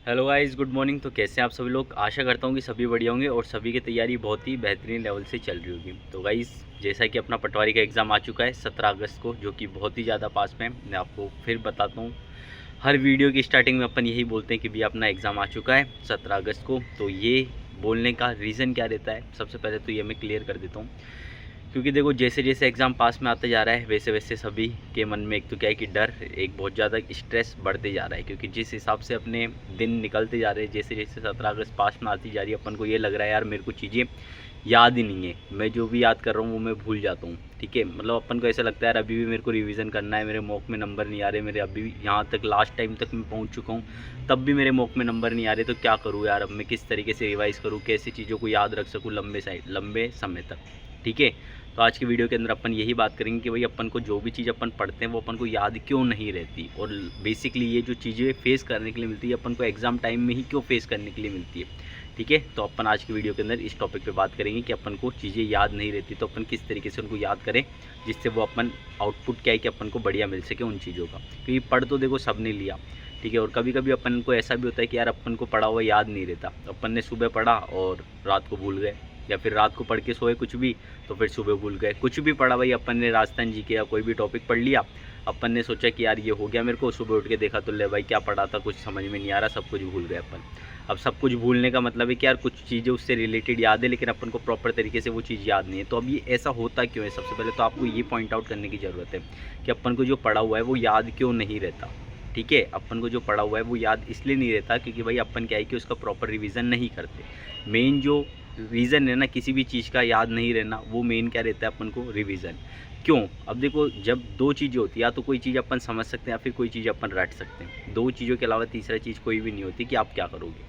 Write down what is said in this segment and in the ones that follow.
Hello guys, good morning. तो कैसे हैं आप सभी लोग। आशा करता हूँ कि सभी बढ़िया होंगे और सभी की तैयारी बहुत ही बेहतरीन लेवल से चल रही होगी। तो गाइस, जैसा कि अपना पटवारी का एग्ज़ाम आ चुका है 17 अगस्त को, जो कि बहुत ही ज़्यादा पास में है। मैं आपको फिर बताता हूँ, हर वीडियो की स्टार्टिंग में अपन यही बोलते हैं कि भैया अपना एग्ज़ाम आ चुका है 17 अगस्त को। तो ये बोलने का रीज़न क्या रहता है, सबसे पहले तो ये मैं क्लियर कर देता हूँ। क्योंकि देखो, जैसे जैसे एग्ज़ाम पास में आता जा रहा है वैसे वैसे सभी के मन में एक तो क्या है कि डर, एक बहुत ज़्यादा स्ट्रेस बढ़ते जा रहा है। क्योंकि जिस हिसाब से अपने दिन निकलते जा रहे हैं, जैसे जैसे 17 अगस्त पास में आती जा रही है, अपन को ये लग रहा है यार मेरे को चीज़ें याद ही नहीं है, मैं जो भी याद कर रहा हूँ वो मैं भूल जाता हूँ। ठीक है, मतलब अपन को ऐसा लगता है यार अभी भी मेरे को रिवीजन करना है, मेरे मॉक में नंबर नहीं आ रहे, मेरे अभी भी यहाँ तक लास्ट टाइम तक मैं पहुँच चुका हूँ, तब भी मेरे मॉक में नंबर नहीं आ रहे। तो क्या करूँ यार, अब मैं किस तरीके से रिवाइज़ करूँ, कैसे चीज़ों को याद रख सकूँ लंबे समय तक। ठीक है, तो आज की वीडियो के अंदर अपन यही बात करेंगे कि भाई अपन को जो भी चीज़ अपन पढ़ते हैं वो अपन को याद क्यों नहीं रहती, और बेसिकली ये जो चीज़ें फेस करने के लिए मिलती है अपन को एग्ज़ाम टाइम में ही क्यों फेस करने के लिए मिलती है। ठीक है, तो अपन आज की वीडियो के अंदर इस टॉपिक पे बात करेंगे कि अपन को चीज़ें याद नहीं रहती तो अपन किस तरीके से उनको याद करें, जिससे वो अपन आउटपुट क्या है कि अपन को बढ़िया मिल सके उन चीज़ों का। क्योंकि पढ़ तो देखो सब ने लिया, ठीक है, और कभी कभी अपन को ऐसा भी होता है कि यार अपन को पढ़ा हुआ याद नहीं रहता, अपन ने सुबह पढ़ा और रात को भूल गए, या फिर रात को पढ़ के सोए कुछ भी तो फिर सुबह भूल गए। कुछ भी पढ़ा भाई अपन ने, राजस्थान जी के या कोई भी टॉपिक पढ़ लिया, अपन ने सोचा कि यार ये हो गया मेरे को, सुबह उठ के देखा तो ले भाई क्या पढ़ा था, कुछ समझ में नहीं आ रहा, सब कुछ भूल गए अपन। अब सब कुछ भूलने का मतलब है कि यार कुछ चीज़ें उससे रिलेटेड याद है लेकिन अपन को प्रॉपर तरीके से वो चीज़ याद नहीं है। तो अब ये ऐसा होता क्यों है, सबसे पहले तो आपको ये पॉइंट आउट करने की ज़रूरत है कि अपन को जो पढ़ा हुआ है वो याद क्यों नहीं रहता। ठीक है, अपन को जो पढ़ा हुआ है वो याद इसलिए नहीं रहता क्योंकि भाई अपन क्या है कि उसका प्रॉपर रिवीजन नहीं करते। मेन जो रीज़न है ना किसी भी चीज़ का याद नहीं रहना, वो मेन क्या रहता है अपन को, रिवीजन। क्यों, अब देखो, जब दो चीज़ें होती है, या तो कोई चीज़ अपन समझ सकते हैं या फिर कोई चीज़ अपन रट सकते हैं। दो चीज़ों के अलावा तीसरा चीज़ कोई भी नहीं होती कि आप क्या करोगे।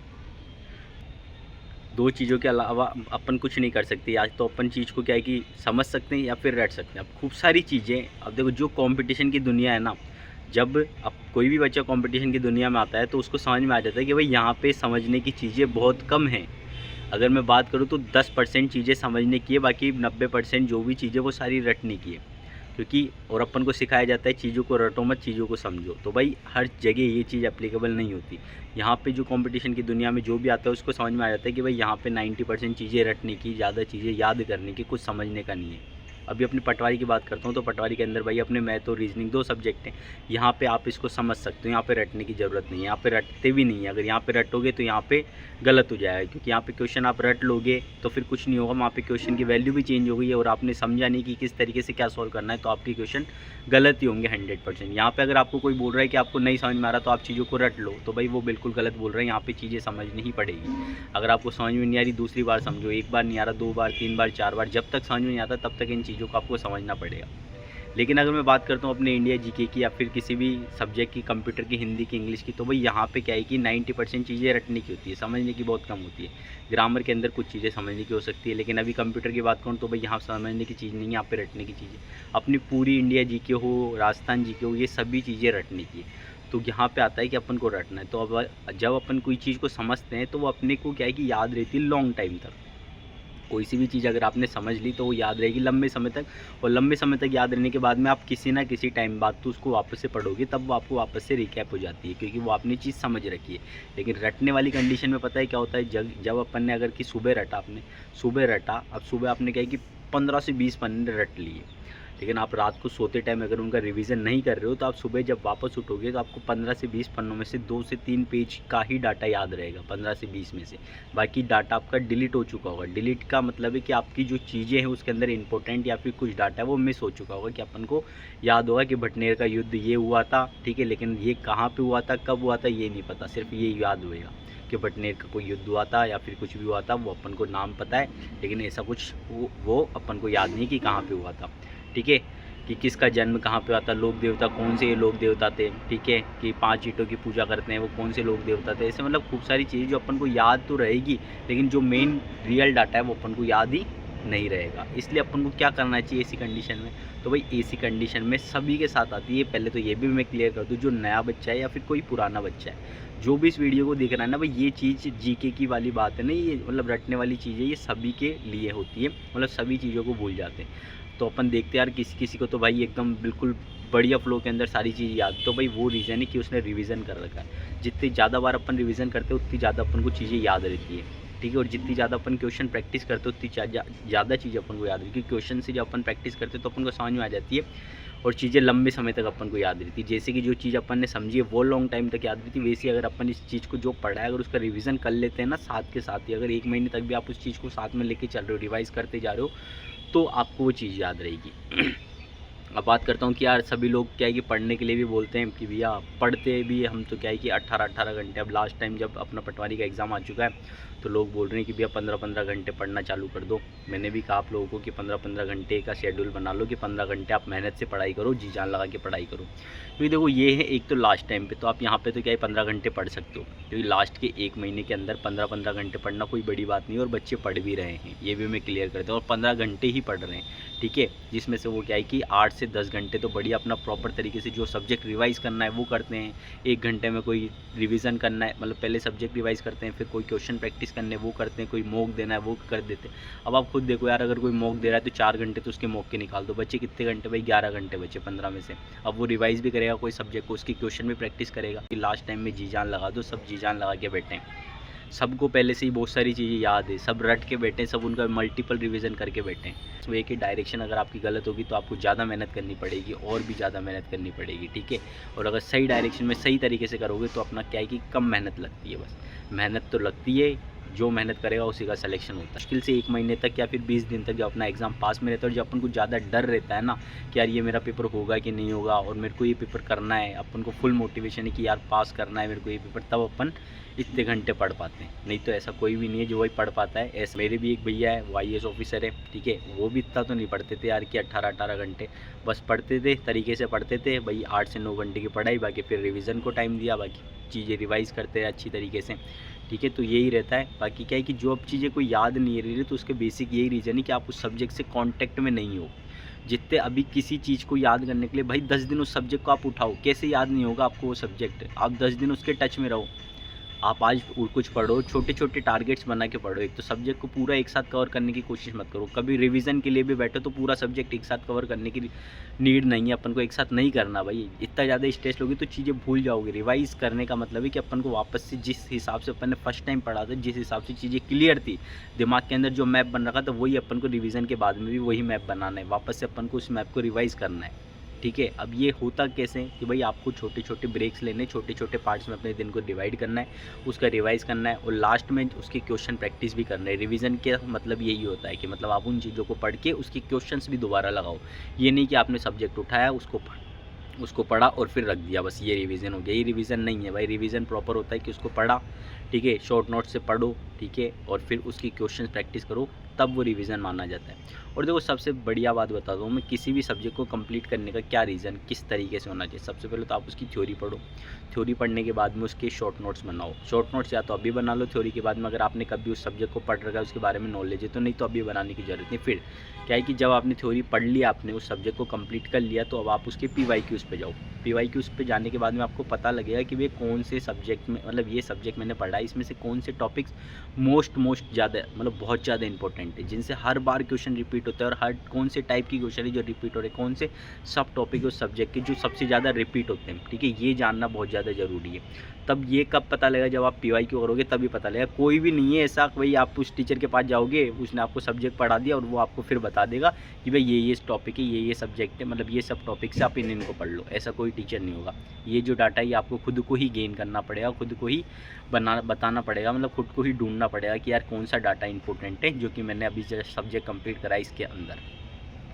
दो चीज़ों के अलावा अपन कुछ नहीं कर सकते। या तो अपन चीज़ को क्या है कि समझ सकते हैं या फिर रट सकते हैं। अब खूब सारी चीज़ें, अब देखो जो कंपटीशन की दुनिया है ना, जब अब कोई भी बच्चा कंपटीशन की दुनिया में आता है तो उसको समझ में आ जाता है कि भाई यहाँ पे समझने की चीज़ें बहुत कम हैं। अगर मैं बात करूँ तो 10% चीज़ें समझने की है, बाकी 90% जो भी चीज़ें वो सारी रटने की है। क्योंकि और अपन को सिखाया जाता है चीज़ों को रटो मत, चीज़ों को समझो। तो भाई हर जगह ये चीज़ एप्लीकेबल नहीं होती। यहाँ पे जो कंपटीशन की दुनिया में जो भी आता है उसको समझ में आ जाता है कि भाई यहाँ पे 90% चीज़ें रटने की, ज़्यादा चीज़ें याद करने की, कुछ समझने का नहीं है। अभी अपनी पटवारी की बात करता हूँ तो पटवारी के अंदर भाई अपने मैथ और रीजनिंग दो सब्जेक्ट हैं। यहाँ पे आप इसको समझ सकते हो, यहाँ पे रटने की ज़रूरत नहीं है, यहाँ पे रटते भी नहीं है। अगर यहाँ पे रटोगे तो यहाँ पे गलत हो जाएगा, क्योंकि यहाँ पे क्वेश्चन आप रट लोगे तो फिर कुछ नहीं होगा, वहाँ पे क्वेश्चन की वैल्यू भी चेंज हो गई है और आपने समझा नहीं कि किस तरीके से क्या सॉल्व करना है, तो आपके क्वेश्चन गलत ही होंगे 100%। यहाँ पे अगर आपको कोई बोल रहा है कि आपको नहीं समझ में आ रहा तो आप चीज़ों को रट लो, तो भाई वो बिल्कुल गलत बोल रहे हैं। यहाँ पे चीज़ें समझनी ही पड़ेगी। अगर आपको समझ में नहीं आ रही दूसरी बार समझो, एक बार नहीं आ रहा 2 बार 3 बार 4 बार, जब तक समझ में नहीं आता तब तक इन चीज़ों को आपको समझना पड़ेगा। लेकिन अगर मैं बात करता हूँ अपने इंडिया जीके की या फिर किसी भी सब्जेक्ट की, कंप्यूटर की, हिंदी की, इंग्लिश की, तो भाई यहाँ पे क्या है कि 90% चीज़ें रटने की होती है, समझने की बहुत कम होती है। ग्रामर के अंदर कुछ चीज़ें समझने की हो सकती है, लेकिन अभी कंप्यूटर की बात करूँ तो भाई यहाँ समझने की चीज़ नहीं है, यहाँ पे रटने की चीज़ें। अपनी पूरी इंडिया जीके हो, राजस्थान जीके हो, ये सभी चीज़ें रटने की है। तो यहाँ पे आता है कि अपन को रटना है। तो अब जब अपन कोई चीज़ को समझते हैं तो वो अपने को क्या है कि याद रहती है लॉन्ग टाइम तक। कोई सी भी चीज़ अगर आपने समझ ली तो वो याद रहेगी लंबे समय तक, और लंबे समय तक याद रहने के बाद में आप किसी ना किसी टाइम बाद तो उसको वापस से पढ़ोगे, तब वो आपको वापस से रिकैप हो जाती है, क्योंकि वो आपने चीज़ समझ रखी है। लेकिन रटने वाली कंडीशन में पता है क्या होता है, जब अपन ने अगर कि सुबह रटा, आपने सुबह रटा, अब सुबह आपने क्या है कि 15 से 20 पन्ने रट लिए, लेकिन आप रात को सोते टाइम अगर उनका रिवीजन नहीं कर रहे हो तो आप सुबह जब वापस उठोगे तो आपको 15 से 20 पन्नों में से 2 से 3 पेज का ही डाटा याद रहेगा, 15 से 20 में से। बाकी डाटा आपका डिलीट हो चुका होगा। डिलीट का मतलब है कि आपकी जो चीज़ें हैं उसके अंदर इंपॉर्टेंट या फिर कुछ डाटा है वो मिस हो चुका होगा, कि अपन को याद होगा कि भटनेर का युद्ध ये हुआ था, ठीक है, लेकिन ये कहाँ पर हुआ था, कब हुआ था, ये नहीं पता, सिर्फ ये याद होगा कि भटनेर का कोई युद्ध हुआ था या फिर कुछ भी हुआ था, वो अपन को नाम पता है, लेकिन ऐसा कुछ वो अपन को याद नहीं कि कहाँ पे हुआ था। ठीक है, कि किसका जन्म कहाँ पे हुआ था, लोक देवता कौन से लोक देवता थे, ठीक है, कि 5 ईंटों की पूजा करते हैं वो कौन से लोक देवता थे। ऐसे मतलब खूब सारी चीज़ें जो अपन को याद तो रहेगी, लेकिन जो मेन रियल डाटा है वो अपन को याद ही नहीं रहेगा। इसलिए अपन को क्या करना चाहिए ऐसी कंडीशन में, तो भाई ऐसी कंडीशन में सभी के साथ आती है। पहले तो ये भी मैं क्लियर कर दूँ, जो नया बच्चा है या फिर कोई पुराना बच्चा है जो भी इस वीडियो को देख रहा है ना भाई, ये चीज़ जीके की वाली बात है ना, ये मतलब रटने वाली चीज़ है, ये सभी के लिए होती है, मतलब सभी चीज़ों को भूल जाते हैं। तो अपन देखते हैं यार किसी किसी को तो भाई एकदम बिल्कुल बढ़िया फ्लो के अंदर सारी चीज़ याद, तो भाई वो रीज़न है कि उसने रिवीजन कर रखा है। जितनी ज़्यादा बार अपन रिवीजन करते हैं उतनी ज़्यादा अपन को चीज़ें याद रहती है, ठीक है। और जितनी ज़्यादा अपन क्वेश्चन प्रैक्टिस करते हैं उतनी ज़्यादा चीज़ें अपन को याद रहती है, क्योंकि क्वेश्चन से जब अपन प्रैक्टिस करते हैं तो अपन को समझ में आ जाती है और चीज़ें लंबे समय तक अपन को याद रहती है। जैसे कि जो चीज़ अपन ने समझी है वो लॉन्ग टाइम तक याद रहती है, वैसे अगर अपन इस चीज़ को जो पढ़ा है अगर उसका रिवीजन कर लेते हैं ना साथ के साथ ही, अगर 1 महीने तक भी आप उस चीज़ को साथ में लेके चल रहे हो, रिवाइज़ करते जा रहे हो, तो आपको वो चीज़ याद रहेगी। अब बात करता हूँ कि यार सभी लोग क्या है कि पढ़ने के लिए भी बोलते हैं कि भैया पढ़ते भी हम तो क्या है कि 18-18 घंटे। अब लास्ट टाइम जब अपना पटवारी का एग्ज़ाम आ चुका है तो लोग बोल रहे हैं कि भैया 15-15 घंटे पढ़ना चालू कर दो। मैंने भी कहा आप लोगों को कि 15-15 घंटे का शेड्यूल बना लो कि 15 घंटे आप मेहनत से पढ़ाई करो, जी जान लगा के पढ़ाई करो। क्योंकि देखो ये है, एक तो लास्ट टाइम पे तो आप यहाँ पे तो क्या है 15 घंटे पढ़ सकते हो, क्योंकि लास्ट के 1 महीने के अंदर 15-15 घंटे पढ़ना कोई बड़ी बात नहीं है और बच्चे पढ़ भी रहे हैं, ये भी मैं क्लियर करता हूँ। और 15 घंटे ही पढ़ रहे हैं, ठीक है, जिसमें से वो क्या है कि 8 से 10 घंटे तो बढ़िया अपना प्रॉपर तरीके से जो सब्जेक्ट रिवाइज़ करना है वो करते हैं। 1 घंटे में कोई रिवीजन करना है, मतलब पहले सब्जेक्ट रिवाइज़ करते हैं, फिर कोई क्वेश्चन प्रैक्टिस करने वो करते हैं, कोई मॉक देना है वो कर देते हैं। अब आप खुद देखो यार, अगर कोई मॉक दे रहा है तो 4 घंटे तो उसके मॉक के निकाल दो, बच्चे कितने घंटे भाई, 11 घंटे बचे 15 में से। अब वो रिवाइज़ भी करेगा कोई सब्जेक्ट को, उसकी क्वेश्चन भी प्रैक्टिस करेगा कि लास्ट टाइम में जी जान लगा दो, सब जी जान लगा के बैठे हैं, सबको पहले से ही बहुत सारी चीज़ें याद है, सब रट के बैठे हैं, सब उनका मल्टीपल रिवीजन करके बैठे हैं। तो एक ही डायरेक्शन अगर आपकी गलत होगी तो आपको ज़्यादा मेहनत करनी पड़ेगी, और भी ज़्यादा मेहनत करनी पड़ेगी, ठीक है। और अगर सही डायरेक्शन में सही तरीके से करोगे तो अपना क्या है कि कम मेहनत लगती है, बस मेहनत तो लगती है, जो मेहनत करेगा उसी का सिलेक्शन होता है। मुश्किल से 1 महीने तक या फिर 20 दिन तक जब अपना एग्ज़ाम पास में रहता है और जब अपन को ज़्यादा डर रहता है ना कि यार ये मेरा पेपर होगा कि नहीं होगा और मेरे को ये पेपर करना है, अपन को फुल मोटिवेशन है कि यार पास करना है मेरे को ये पेपर, तब अपन इतने घंटे पढ़ पाते हैं। नहीं तो ऐसा कोई भी नहीं है जो वही पढ़ पाता है। ऐसे मेरे भी एक भैया है, वो IAS ऑफिसर है, ठीक है, वो भी इतना तो नहीं पढ़ते थे यार कि 18-18 घंटे, बस पढ़ते थे तरीके से पढ़ते थे भाई, 8 से 9 घंटे की पढ़ाई, बाकी फिर रिवीजन को टाइम दिया, बाकी चीज़ें रिवाइज़ करते हैं अच्छी तरीके से, ठीक है। तो यही रहता है। बाकी क्या है कि जो अब चीज़ें कोई याद नहीं रही तो उसके बेसिक यही रीज़न है कि आप उस सब्जेक्ट से कांटेक्ट में नहीं हो। जितने अभी किसी चीज़ को याद करने के लिए भाई 10 दिन उस सब्जेक्ट को आप उठाओ, कैसे याद नहीं होगा आपको वो सब्जेक्ट, आप 10 दिन उसके टच में रहो। आप आज कुछ पढ़ो, छोटे छोटे टारगेट्स बना के पढ़ो। एक तो सब्जेक्ट को पूरा एक साथ कवर करने की कोशिश मत करो। कभी रिवीजन के लिए भी बैठो तो पूरा सब्जेक्ट एक साथ कवर करने की नीड नहीं है, अपन को एक साथ नहीं करना भाई। इतना ज़्यादा स्ट्रेस लोगे तो चीज़ें भूल जाओगे। रिवाइज़ करने का मतलब है कि अपन को वापस से जिस हिसाब से अपन ने फर्स्ट टाइम पढ़ा था, जिस हिसाब से चीज़ें क्लियर थी, दिमाग के अंदर जो मैप बन रखा था, वही अपन को रिवीजन के बाद में भी वही मैप बनाना है। वापस से अपन को उस मैप को रिवाइज़ करना है, ठीक है। अब ये होता कैसे कि भाई आपको छोटे छोटे ब्रेक्स लेने, छोटे छोटे पार्ट्स में अपने दिन को डिवाइड करना है, उसका रिवाइज़ करना है और लास्ट में उसके क्वेश्चन प्रैक्टिस भी करना है। रिवीजन के मतलब यही होता है कि मतलब आप उन चीज़ों को पढ़ के उसके क्वेश्चंस भी दोबारा लगाओ। ये नहीं कि आपने सब्जेक्ट उठाया, उसको पढ़ा और फिर रख दिया, बस ये रिवीजन हो गया। ये रिवीजन नहीं है भाई। रिवीजन प्रॉपर होता है कि उसको पढ़ा, ठीक है, शॉर्ट नोट से पढ़ो, ठीक है, और फिर उसकी क्वेश्चन प्रैक्टिस करो, तब वो रिवीजन माना जाता है। और देखो सबसे बढ़िया बात बताता हूँ मैं, किसी भी सब्जेक्ट को कंप्लीट करने का क्या रीज़न, किस तरीके से होना चाहिए। सबसे पहले तो आप उसकी थ्योरी पढ़ो, थ्योरी पढ़ने के बाद में उसके शॉर्ट नोट्स बनाओ। शॉर्ट नोट्स या तो अभी बना लो थ्योरी के बाद में, अगर आपने कभी उस सब्जेक्ट को पढ़ रखा है, उसके बारे में नॉलेज है तो, नहीं तो अभी बनाने की ज़रूरत नहीं। फिर क्या है कि जब आपने थ्योरी पढ़ लिया, आपने उस सब्जेक्ट को कंप्लीट कर लिया, तो अब आप उसके PYQs पे जाओ। PYQs पे जाने के बाद में आपको पता लगेगा कि वे कौन से सब्जेक्ट में, मतलब ये सब्जेक्ट मैंने पढ़ा है, इसमें से कौन से टॉपिक्स मोस्ट ज़्यादा, मतलब बहुत ज़्यादा इंपॉर्टेंट है, जिनसे हर बार क्वेश्चन रिपीट होता है, और हर कौन से टाइप की क्वेश्चन है जो रिपीट हो रहे हैं, कौन से सब टॉपिक उस सब्जेक्ट के जो सबसे ज़्यादा रिपीट होते हैं, ठीक है। ये जानना बहुत ज़्यादा ज़रूरी है। तब ये कब पता लगेगा, जब आप PYQ करोगे तभी पता लगेगा। कोई भी नहीं है ऐसा भाई आप उस टीचर के पास जाओगे, उसने आपको सब्जेक्ट पढ़ा दिया और वो आपको फिर बता देगा कि भाई ये टॉपिक है, ये सब्जेक्ट है, मतलब ये सब टॉपिक से आप इनको पढ़ लो। ऐसा कोई टीचर नहीं होगा। ये जो डाटा है ये आपको खुद को ही गेन करना पड़ेगा, खुद को ही बताना पड़ेगा, मतलब खुद को ही ढूंढना पड़ेगा कि यार कौन सा डाटा इंपॉर्टेंट है, जो कि मैंने अभी सब्जेक्ट कंप्लीट करा है इसके अंदर।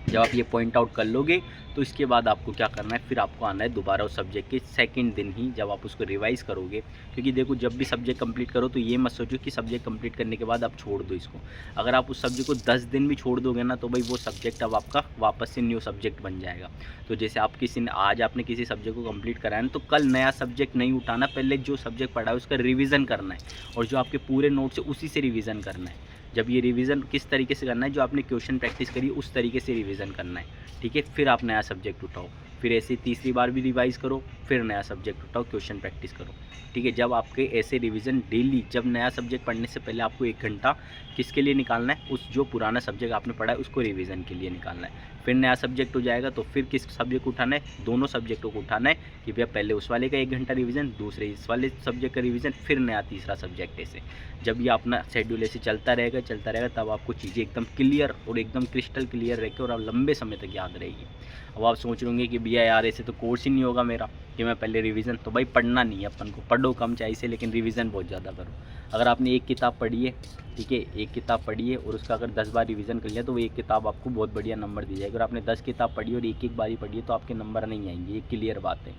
जब आप ये पॉइंट आउट कर लोगे तो इसके बाद आपको क्या करना है, फिर आपको आना है दोबारा उस सब्जेक्ट के सेकंड दिन ही, जब आप उसको रिवाइज़ करोगे। क्योंकि देखो जब भी सब्जेक्ट कंप्लीट करो तो ये मत सोचो कि सब्जेक्ट कंप्लीट करने के बाद आप छोड़ दो इसको। अगर आप उस सब्जेक्ट को 10 दिन भी छोड़ दोगे ना, तो भाई वो सब्जेक्ट अब आपका वापस से न्यू सब्जेक्ट बन जाएगा। तो जैसे आप आज आपने किसी सब्जेक्ट को कंप्लीट कराया ना, तो कल नया सब्जेक्ट नहीं उठाना, पहले जो सब्जेक्ट पढ़ा है उसका रिविज़न करना है, और जो आपके पूरे नोट्स है उसी से रिविज़न करना है। जब ये रिवीजन किस तरीके से करना है, जो आपने क्वेश्चन प्रैक्टिस करी उस तरीके से रिवीजन करना है, ठीक है। फिर आप नया सब्जेक्ट उठाओ, फिर ऐसे तीसरी बार भी रिवाइज़ करो, फिर नया सब्जेक्ट उठाओ, क्वेश्चन प्रैक्टिस करो, ठीक है। जब आपके ऐसे रिवीजन डेली, जब नया सब्जेक्ट पढ़ने से पहले आपको 1 घंटा किसके लिए निकालना है, उस जो पुराना सब्जेक्ट आपने पढ़ा है उसको रिवीजन के लिए निकालना है। फिर नया सब्जेक्ट हो जाएगा तो फिर किस सब्जेक्ट को उठाना है, दोनों सब्जेक्टों को उठाना है कि भैया पहले उस वाले का 1 घंटा रिवीजन, दूसरे इस वाले सब्जेक्ट का रिवीजन, फिर नया तीसरा सब्जेक्ट। ऐसे जब ये अपना शेड्यूल ऐसे चलता रहेगा तब आपको चीज़ें एकदम क्लियर और एकदम क्रिस्टल क्लियर रह के और आप लंबे समय तक याद रहेगी। अब आप सोच रहे होंगे कि भैया यार ऐसे तो कोर्स ही नहीं होगा मेरा कि मैं पहले रिवीजन, तो भाई पढ़ना नहीं है अपन को, पढ़ो कम चाहिए से लेकिन रिवीजन बहुत ज़्यादा करो। अगर आपने एक किताब पढ़ी है, ठीक है, एक किताब पढ़ी है और उसका अगर 10 बार रिवीजन कर लिया तो वो एक किताब आपको बहुत बढ़िया नंबर दी जाएगी। अगर आपने 10 किताब पढ़ी और एक बार ही पढ़ी है तो आपके नंबर नहीं आएंगे, ये क्लियर बात है।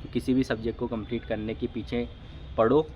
तो किसी भी सब्जेक्ट को कंप्लीट करने के पीछे पढ़ो,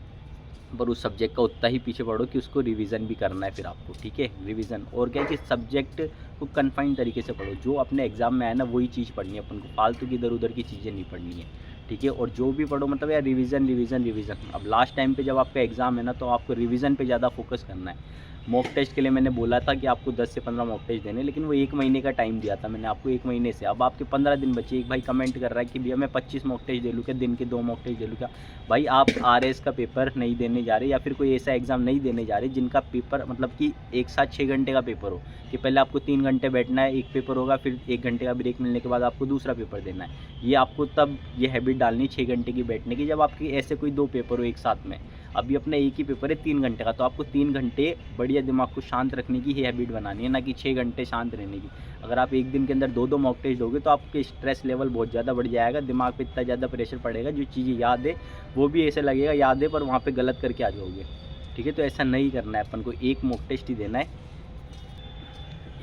पर उस सब्जेक्ट का उतना ही पीछे पढ़ो कि उसको रिवीजन भी करना है फिर आपको, ठीक है। रिवीजन और क्या है कि सब्जेक्ट को कन्फाइंड तरीके से पढ़ो, जो अपने एग्जाम में आए ना वही चीज़ पढ़नी है अपन को, फालतू की इधर उधर की चीज़ें नहीं पढ़नी है, ठीक है। और जो भी पढ़ो मतलब यार रिवीजन रिवीजन रिवीजन। अब लास्ट टाइम पे जब आपका एग्ज़ाम है ना तो आपको रिवीजन पे ज़्यादा फोकस करना है। मॉक टेस्ट के लिए मैंने बोला था कि आपको 10 से 15 मॉक टेस्ट देने, लेकिन वो 1 महीने का टाइम दिया था मैंने आपको, 1 महीने से। अब आपके 15 दिन बचे। एक भाई कमेंट कर रहा है कि भैया मैं 25 मॉक टेस्ट दे लूँ क्या, दिन के 2 मॉक टेस्ट दे लूँ क्या। भाई आप RS का पेपर नहीं देने जा रहे या फिर कोई ऐसा एग्ज़ाम नहीं देने जा रहे जिनका पेपर मतलब कि एक साथ 6 घंटे का पेपर हो, कि पहले आपको 3 घंटे बैठना है, एक पेपर होगा, फिर 1 घंटे का ब्रेक मिलने के बाद आपको दूसरा पेपर देना है। ये आपको तब ये हैबिट डालनी 6 घंटे की बैठने की, जब आपके ऐसे कोई 2 पेपर हो एक साथ में। अभी अपना एक ही पेपर है 3 घंटे का, तो आपको 3 घंटे बढ़िया दिमाग को शांत रखने की ही हैबिट बनानी है, ना कि 6 घंटे शांत रहने की। अगर आप एक दिन के अंदर 2-2 मॉक टेस्ट दोगे तो आपके स्ट्रेस लेवल बहुत ज़्यादा बढ़ जाएगा, दिमाग पे इतना ज़्यादा प्रेशर पड़ेगा, जो चीज़ें याद है वो भी ऐसे लगेगा याद है पर वहाँ पे गलत करके आ जाओगे, ठीक है। तो ऐसा नहीं करना है अपन को, एक मॉक टेस्ट ही देना है,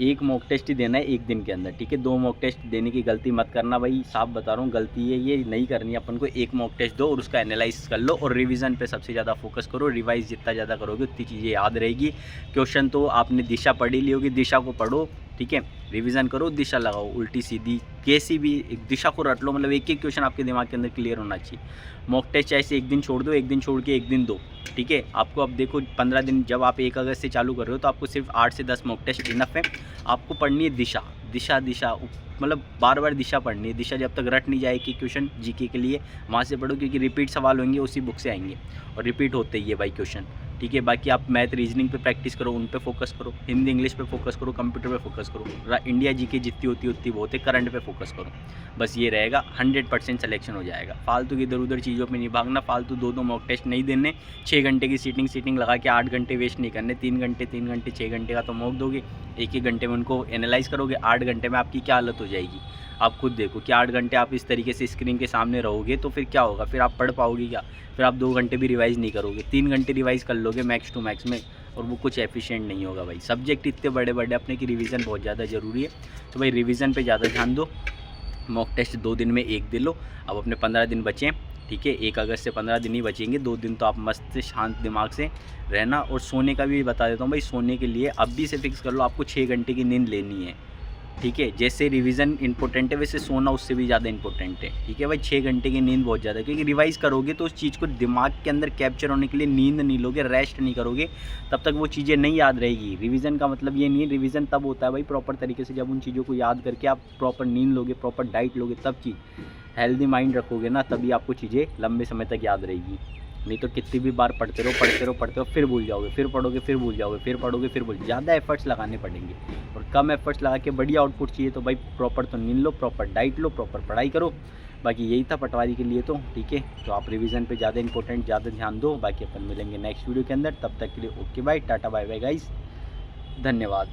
एक मॉक टेस्ट ही देना है एक दिन के अंदर, ठीक है। 2 मॉक टेस्ट देने की गलती मत करना भाई, साफ बता रहा हूँ, गलती है ये, नहीं करनी है अपन को। एक मॉक टेस्ट दो और उसका एनालाइज कर लो और रिवीजन पे सबसे ज़्यादा फोकस करो। रिवाइज जितना ज़्यादा करोगे उतनी चीज़ें याद रहेगी। क्वेश्चन तो आपने दिशा पढ़ी ली होगी, दिशा को पढ़ो, ठीक है, रिवीजन करो, दिशा लगाओ, उल्टी सीधी कैसी भी एक दिशा को रट लो, मतलब एक एक क्वेश्चन आपके दिमाग के अंदर क्लियर होना चाहिए। मॉक टेस्ट ऐसे एक दिन छोड़ दो, एक दिन छोड़ के एक दिन दो, ठीक है। आपको अब देखो 15 दिन, जब आप 1 अगस्त से चालू कर रहे हो तो आपको सिर्फ 8 से 10 मॉक टेस्ट इनफ है। आपको पढ़नी है दिशा, दिशा दिशा, मतलब बार बार दिशा पढ़नी है। दिशा जब तक रट नहीं जाएगी क्वेश्चन जीके के लिए, वहाँ से पढ़ो, क्योंकि रिपीट सवाल होंगे उसी बुक से आएंगे और रिपीट होते ही है भाई क्वेश्चन, ठीक है। बाकी आप मैथ रीजनिंग पे प्रैक्टिस करो, उन पे फोकस करो, हिंदी इंग्लिश पे फोकस करो, कंप्यूटर पे फोकस करो, इंडिया जीके जितनी होती है उतनी बहुत है, करंट पे फोकस करो, बस ये रहेगा, 100% सिलेक्शन हो जाएगा। फालतू की इधर उधर चीज़ों पे नहीं भागना, फालतू 2-2 मॉक टेस्ट नहीं देने, 6 घंटे की सीटिंग लगा के 8 घंटे वेस्ट नहीं करने। 3 घंटे 6 घंटे का तो मॉक दोगे, 1 घंटे में उनको एनालाइज करोगे, 8 घंटे में आपकी क्या हालत हो जाएगी आप खुद देखो कि 8 घंटे आप इस तरीके से स्क्रीन के सामने रहोगे तो फिर क्या होगा, फिर आप पढ़ पाओगे क्या, फिर आप 2 घंटे भी रिवाइज़ नहीं करोगे, 3 घंटे रिवाइज़ कर लोगे मैक्स टू मैक्स में, और वो कुछ एफिशिएंट नहीं होगा भाई। सब्जेक्ट इतने बड़े बड़े अपने की रिवीजन बहुत ज़्यादा ज़रूरी है, तो भाई रिवीजन पे ज़्यादा ध्यान दो। मॉक टेस्ट 2 दिन में 1 दे लो। अब अपने 15 दिन बचे, ठीक है, 1 अगस्त से 15 दिन ही बचेंगे, 2 दिन तो आप मस्त से शांत दिमाग से रहना। और सोने का भी बता देता हूँ भाई, सोने के लिए अभी से फिक्स कर लो, आपको 6 घंटे की नींद लेनी है, ठीक है। जैसे रिवीजन इंपॉर्टेंट है वैसे सोना उससे भी ज़्यादा इंपॉर्टेंट है, ठीक है भाई। 6 घंटे की नींद बहुत ज़्यादा है, क्योंकि रिवाइज़ करोगे तो उस चीज़ को दिमाग के अंदर कैप्चर होने के लिए नींद नहीं लोगे, रेस्ट नहीं करोगे, तब तक वो चीज़ें नहीं याद रहेगी। रिवीजन का मतलब ये नहीं है, रिवीजन तब होता है भाई प्रॉपर तरीके से जब उन चीज़ों को याद करके आप प्रॉपर नींद लोगे, प्रॉपर डाइट लोगे, तब चीज़ हेल्दी माइंड रखोगे ना, तभी आपको चीज़ें लंबे समय तक याद रहेगी। नहीं तो कितनी भी बार पढ़ते रहो फिर भूल जाओगे, फिर पढ़ोगे फिर भूल जाओगे, फिर पढ़ोगे फिर भूल। ज़्यादा एफर्ट्स लगाने पड़ेंगे, और कम एफर्ट्स लगा के बढ़िया आउटपुट चाहिए तो भाई प्रॉपर तो नींद लो, प्रॉपर डाइट लो, प्रॉपर पढ़ाई करो। बाकी यही था पटवारी के लिए तो, ठीक है। तो आप रिवीजन पे ज़्यादा इंपॉर्टेंट ज़्यादा ध्यान दो। बाकी अपन मिलेंगे नेक्स्ट वीडियो के अंदर, तब तक के लिए okay bye, tata bye bye guys, धन्यवाद।